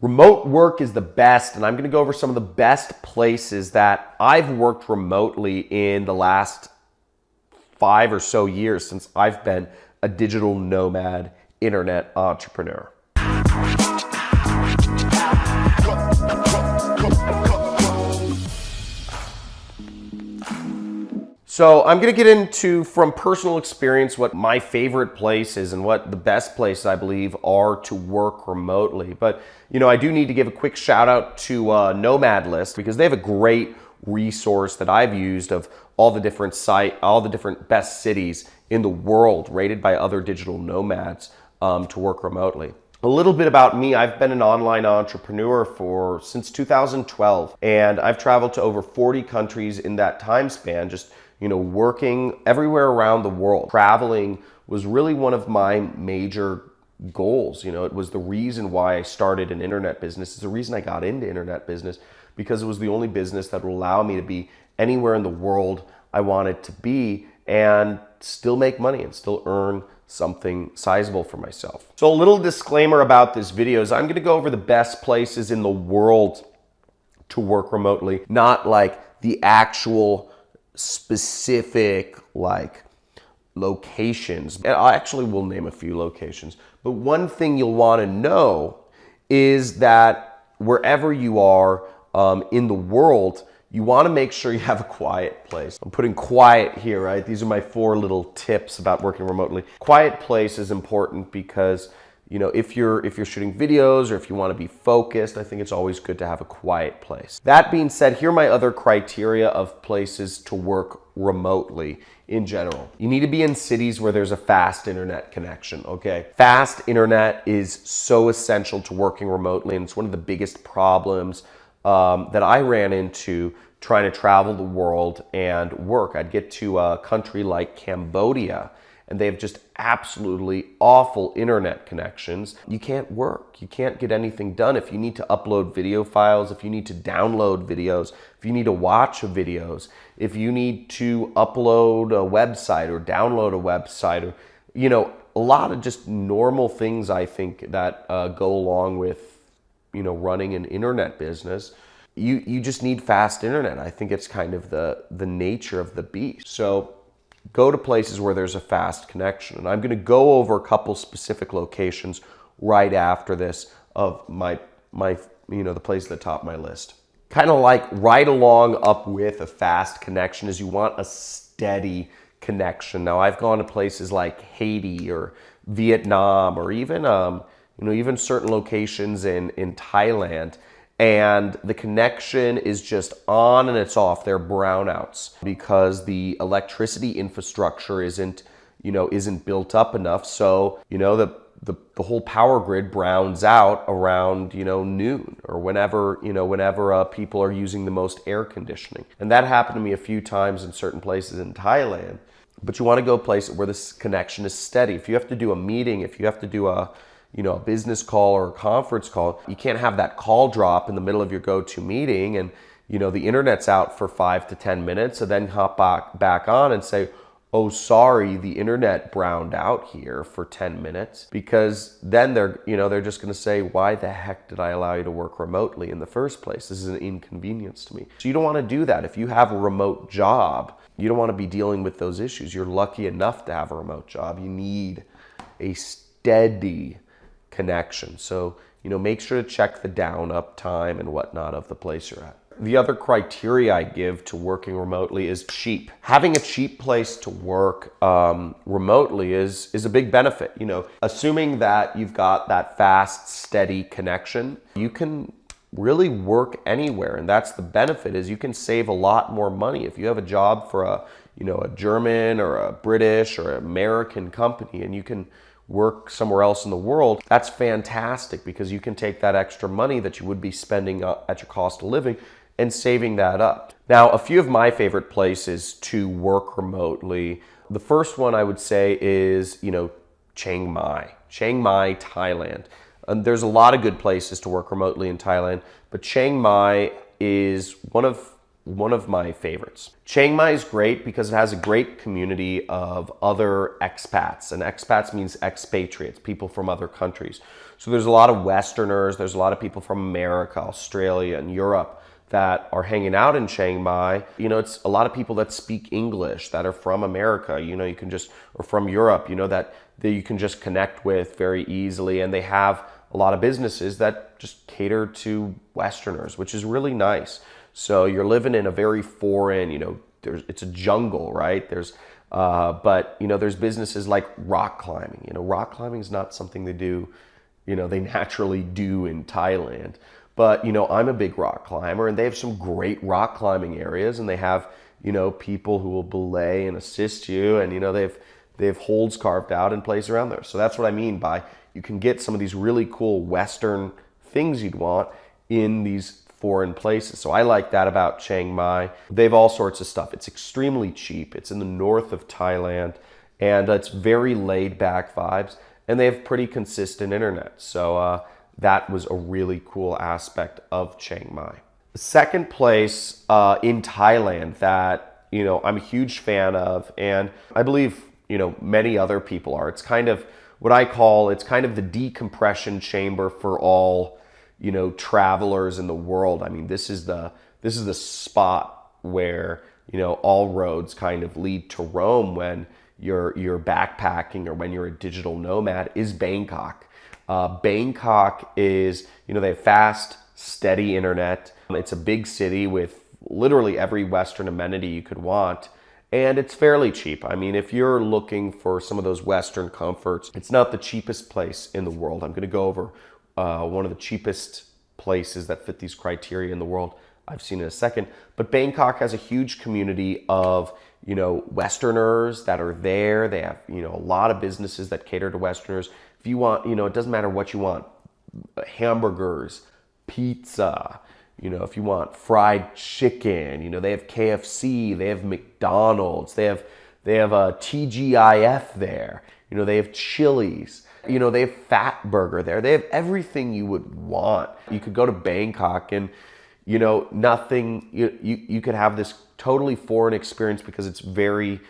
Remote work is the best, and I'm going to go over some of the best places that I've worked remotely in the last 5 or so years since I've been a digital nomad internet entrepreneur. So I'm going to get into, from personal experience, what my favorite places and what the best places I believe are to work remotely. But, I do need to give a quick shout out to Nomad List, because they have a great resource that I've used of all the different best cities in the world rated by other digital nomads to work remotely. A little bit about me. I've been an online entrepreneur since 2012, and I've traveled to over 40 countries in that time span, just working everywhere around the world. Traveling was really one of my major goals. It was the reason why I started an internet business. It's the reason I got into internet business, because it was the only business that would allow me to be anywhere in the world I wanted to be and still make money and still earn something sizable for myself. So a little disclaimer about this video is I'm going to go over the best places in the world to work remotely, not like the actual specific locations. And I actually will name a few locations, but one thing you'll want to know is that wherever you are in the world, you want to make sure you have a quiet place. I'm putting quiet here, right? These are my 4 little tips about working remotely. Quiet place is important because if you're shooting videos or if you want to be focused, I think it's always good to have a quiet place. That being said, here are my other criteria of places to work remotely in general. You need to be in cities where there's a fast internet connection, okay? Fast internet is so essential to working remotely, and it's one of the biggest problems that I ran into trying to travel the world and work. I'd get to a country like Cambodia, and they have just absolutely awful internet connections. You can't work. You can't get anything done. If you need to upload video files, if you need to download videos, if you need to watch videos, if you need to upload a website or download a website, or, a lot of just normal things, I think, that go along with, running an internet business. You just need fast internet. I think it's kind of the nature of the beast. So go to places where there's a fast connection. And I'm going to go over a couple specific locations right after this of my the place at the top of my list. Kind of like right along up with a fast connection is you want a steady connection. Now, I've gone to places like Haiti or Vietnam, or even even certain locations in Thailand, and the connection is just on and it's off. They're brownouts because the electricity infrastructure isn't built up enough. So, the whole power grid browns out around, noon, or whenever people are using the most air conditioning. And that happened to me a few times in certain places in Thailand. But you want to go places where this connection is steady. If you have to do a meeting, if you have to do a business call or a conference call, you can't have that call drop in the middle of your go-to meeting and, the internet's out for 5 to 10 minutes, and then hop back on and say, oh, sorry, the internet browned out here for 10 minutes, because then they're just going to say, why the heck did I allow you to work remotely in the first place? This is an inconvenience to me. So you don't want to do that. If you have a remote job, you don't want to be dealing with those issues. You're lucky enough to have a remote job. You need a steady connection. So, make sure to check the down up time and whatnot of the place you're at. The other criteria I give to working remotely is cheap. Having a cheap place to work remotely is a big benefit. Assuming that you've got that fast, steady connection, you can really work anywhere. And that's the benefit, is you can save a lot more money. If you have a job for a German or a British or American company, and you can work somewhere else in the world, that's fantastic, because you can take that extra money that you would be spending at your cost of living and saving that up. Now, a few of my favorite places to work remotely, the first one I would say is, Chiang Mai, Thailand. And there's a lot of good places to work remotely in Thailand, but Chiang Mai is one of my favorites. Chiang Mai is great because it has a great community of other expats, and expats means expatriates, people from other countries. So there's a lot of Westerners, there's a lot of people from America, Australia, and Europe that are hanging out in Chiang Mai. It's a lot of people that speak English that are from America, you can just, or from Europe, that you can just connect with very easily. And they have a lot of businesses that just cater to Westerners, which is really nice. So you're living in a very foreign, it's a jungle, right? But there's businesses like rock climbing. Rock climbing is not something they do, they naturally do in Thailand. But, I'm a big rock climber, and they have some great rock climbing areas, and they have, people who will belay and assist you, and, they have holds carved out and place around there. So that's what I mean by you can get some of these really cool Western things you'd want in these foreign places. So I like that about Chiang Mai. They have all sorts of stuff. It's extremely cheap. It's in the north of Thailand, and it's very laid back vibes, and they have pretty consistent internet. So that was a really cool aspect of Chiang Mai. The second place in Thailand that, I'm a huge fan of, and I believe, many other people are. It's kind of what I call, it's kind of the decompression chamber for all, travelers in the world. I mean, this is the spot where, all roads kind of lead to Rome when you're backpacking or when you're a digital nomad, is Bangkok. Bangkok is, they have fast, steady internet. It's a big city with literally every Western amenity you could want. And it's fairly cheap. I mean, if you're looking for some of those Western comforts, it's not the cheapest place in the world. I'm going to go over one of the cheapest places that fit these criteria in the world I've seen in a second. But Bangkok has a huge community of, Westerners that are there. They have, a lot of businesses that cater to Westerners. If you want, it doesn't matter what you want, hamburgers, pizza, if you want fried chicken, they have KFC, they have McDonald's, they have a TGIF there, they have Chili's, they have Fat Burger there. They have everything you would want. You could go to Bangkok and, nothing, you could have this totally foreign experience because it's very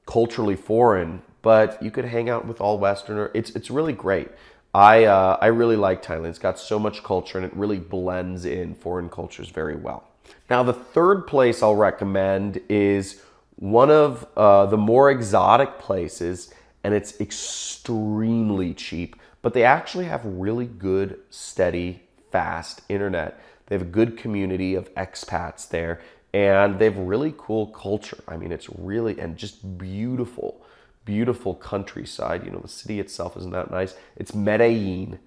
culturally foreign, but you could hang out with all Westerner. It's really great. I really like Thailand. It's got so much culture and it really blends in foreign cultures very well. Now, the third place I'll recommend is one of the more exotic places, and it's extremely cheap, but they actually have really good, steady, fast internet. They have a good community of expats there, and they have really cool culture. I mean, it's really, and just beautiful countryside. The city itself isn't that nice. It's Medellin,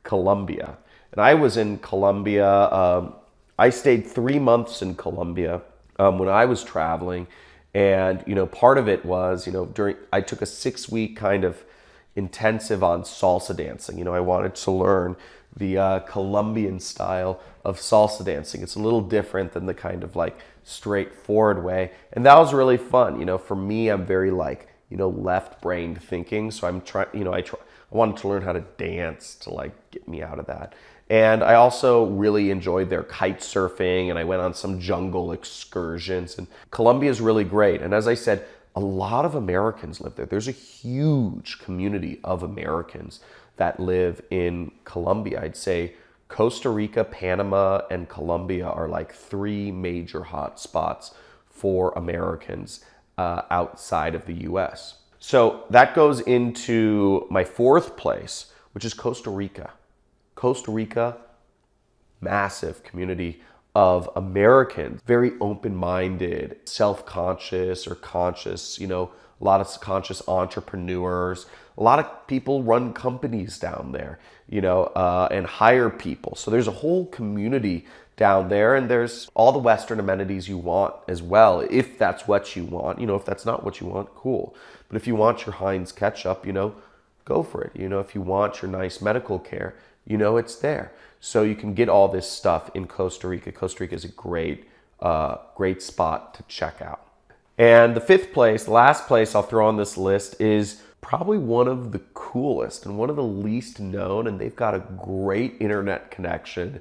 Colombia. And I was in Colombia. I stayed 3 months in Colombia when I was traveling. And, part of it was, I took a 6-week kind of intensive on salsa dancing. I wanted to learn the Colombian style of salsa dancing. It's a little different than the kind of like straightforward way. And that was really fun. For me, I'm very left-brained thinking. So I'm trying, I wanted to learn how to dance to get me out of that. And I also really enjoyed their kite surfing, and I went on some jungle excursions. And Colombia is really great. And as I said, a lot of Americans live there. There's a huge community of Americans that live in Colombia. I'd say Costa Rica, Panama, and Colombia are 3 major hot spots for Americans outside of the US. So that goes into my 4th place, which is Costa Rica. Costa Rica, massive community of Americans, very open-minded, self-conscious or conscious, a lot of conscious entrepreneurs. A lot of people run companies down there, and hire people. So there's a whole community down there, and there's all the Western amenities you want as well, if that's what you want. If that's not what you want, cool. But if you want your Heinz ketchup, go for it. If you want your nice medical care, it's there. So you can get all this stuff in Costa Rica. Costa Rica is a great spot to check out. And the 5th place, the last place I'll throw on this list, is probably one of the coolest and one of the least known, and they've got a great internet connection,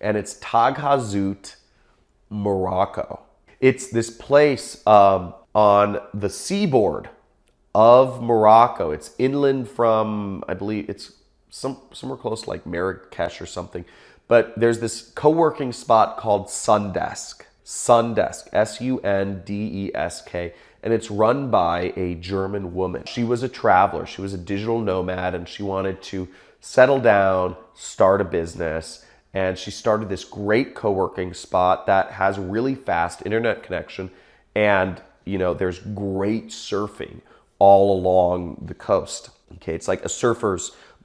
and it's Taghazout, Morocco. It's this place on the seaboard of Morocco. It's inland from, I believe it's somewhere close to like Marrakesh or something. But there's this co-working spot called Sundesk. Sundesk, Sundesk, and it's run by a German woman. She was a traveler, she was a digital nomad, and she wanted to settle down, start a business, and she started this great co-working spot that has really fast internet connection, and there's great surfing all along the coast. Okay, it's like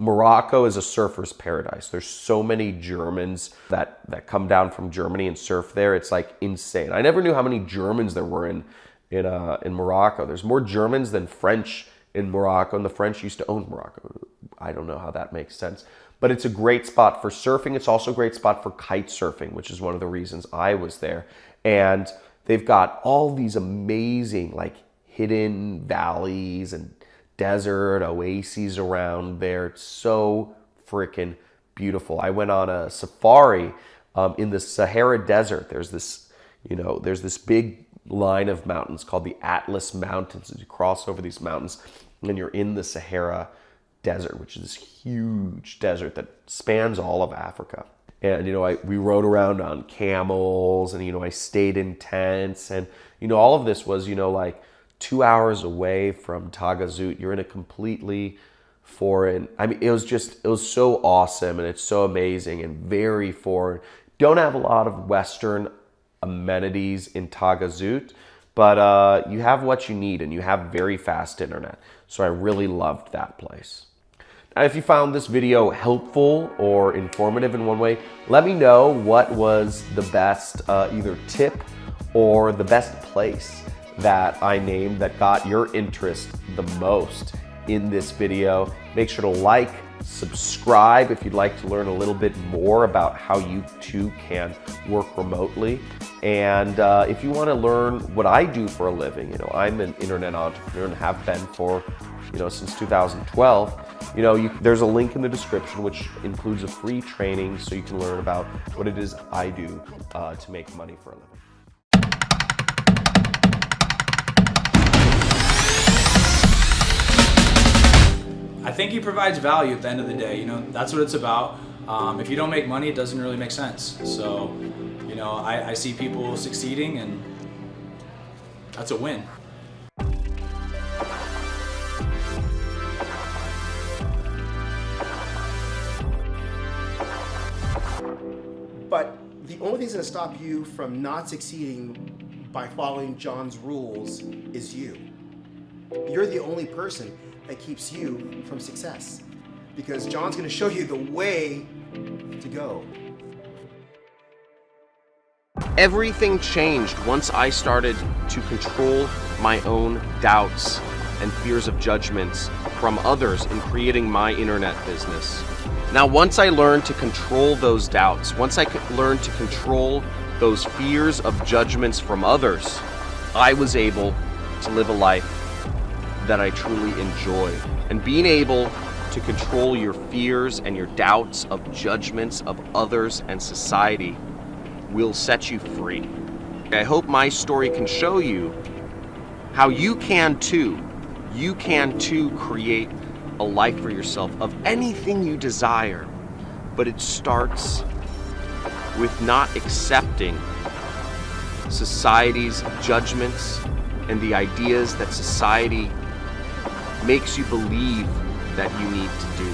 Morocco is a surfer's paradise. There's so many Germans that come down from Germany and surf there. It's like insane. I never knew how many Germans there were in Morocco. There's more Germans than French in Morocco, and the French used to own Morocco. I don't know how that makes sense. But it's a great spot for surfing. It's also a great spot for kite surfing, which is one of the reasons I was there. And they've got all these amazing like hidden valleys and desert oases around there. It's so freaking beautiful. I went on a safari in the Sahara Desert. There's this big line of mountains called the Atlas Mountains. You cross over these mountains and you're in the Sahara Desert, which is this huge desert that spans all of Africa. And we rode around on camels, and I stayed in tents, and all of this was like 2 hours away from Tagazout. You're in a completely foreign, it was so awesome, and it's so amazing and very foreign. Don't have a lot of Western amenities in Tagazout, but you have what you need, and you have very fast internet. So I really loved that place. Now, if you found this video helpful or informative in one way, let me know what was the best either tip or the best place that I named that got your interest the most in this video. Make sure to like, subscribe if you'd like to learn a little bit more about how you too can work remotely. And if you want to learn what I do for a living, I'm an internet entrepreneur and have been for since 2012. There's a link in the description which includes a free training so you can learn about what it is I do to make money for a living. I think he provides value at the end of the day. That's what it's about. If you don't make money, it doesn't really make sense. So, I see people succeeding, and that's a win. But the only thing's going to stop you from not succeeding by following Jhon's rules is you. You're the only person that keeps you from success, because Jhon's going to show you the way to go. Everything changed once I started to control my own doubts and fears of judgments from others in creating my internet business. Now, once I learned to control those doubts, once I learned to control those fears of judgments from others, I was able to live a life that I truly enjoy. And being able to control your fears and your doubts of judgments of others and society will set you free. I hope my story can show you how you can too create a life for yourself of anything you desire. But it starts with not accepting society's judgments and the ideas that society makes you believe that you need to do.